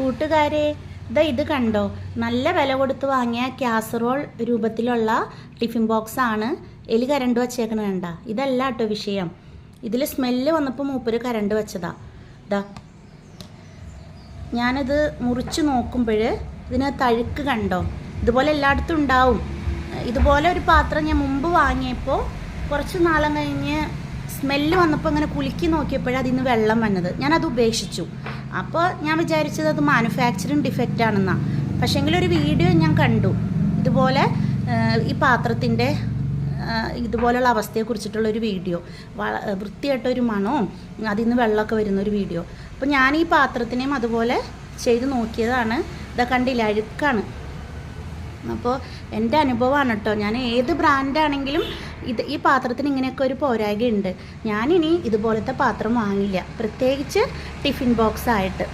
കൂട്ടുകാരെ ഇത് കണ്ടോ, നല്ല വില കൊടുത്ത് വാങ്ങിയ കാസറോൾ രൂപത്തിലുള്ള ടിഫിൻ ബോക്സ് ആണ്. എലി കരണ്ട് വച്ചേക്കണ വേണ്ട. ഇതല്ല കേട്ടോ വിഷയം. ഇതിൽ സ്മെല്ല് വന്നപ്പോൾ മൂപ്പര് കരണ്ട് വെച്ചതാ. ഞാനിത് മുറിച്ച് നോക്കുമ്പോൾ ഇതിനകത്ത് അഴുക്ക് കണ്ടോ. ഇതുപോലെ എല്ലായിടത്തും ഉണ്ടാവും. ഇതുപോലെ ഒരു പാത്രം ഞാൻ മുമ്പ് വാങ്ങിയപ്പോൾ കുറച്ച് നാളം കഴിഞ്ഞ് സ്മെല്ല് വന്നപ്പോൾ ഇങ്ങനെ കുലുക്കി നോക്കിയപ്പോഴാണ് അതിൽ നിന്ന് വെള്ളം വന്നത്. ഞാനത് ഉപേക്ഷിച്ചു. അപ്പോൾ ഞാൻ വിചാരിച്ചത് അത് മാനുഫാക്ചറിങ് ഡിഫക്റ്റ് ആണെന്നാണ്. പക്ഷേങ്കിലൊരു വീഡിയോ ഞാൻ കണ്ടു ഇതുപോലെ ഈ പാത്രത്തിൻ്റെ ഇതുപോലുള്ള അവസ്ഥയെക്കുറിച്ചിട്ടുള്ളൊരു വീഡിയോ. വൃത്തിയായിട്ടൊരു മണവും അതിൽ നിന്ന് വെള്ളമൊക്കെ വരുന്നൊരു വീഡിയോ. അപ്പോൾ ഞാൻ ഈ പാത്രത്തിനെയും അതുപോലെ ചെയ്ത് നോക്കിയതാണ്. കണ്ടില്ല, അഴുക്കാണ്. അപ്പോൾ എൻ്റെ അനുഭവമാണ് കേട്ടോ. ഞാൻ ഏത് ബ്രാൻഡാണെങ്കിലും ഈ പാത്രത്തിന് ഇങ്ങനെയൊക്കെ ഒരു പോരായ്മയുണ്ട്. ഞാനിനി ഇതുപോലത്തെ പാത്രം വാങ്ങില്ല, പ്രത്യേകിച്ച് ടിഫിൻ ബോക്സ് ആയിട്ട്.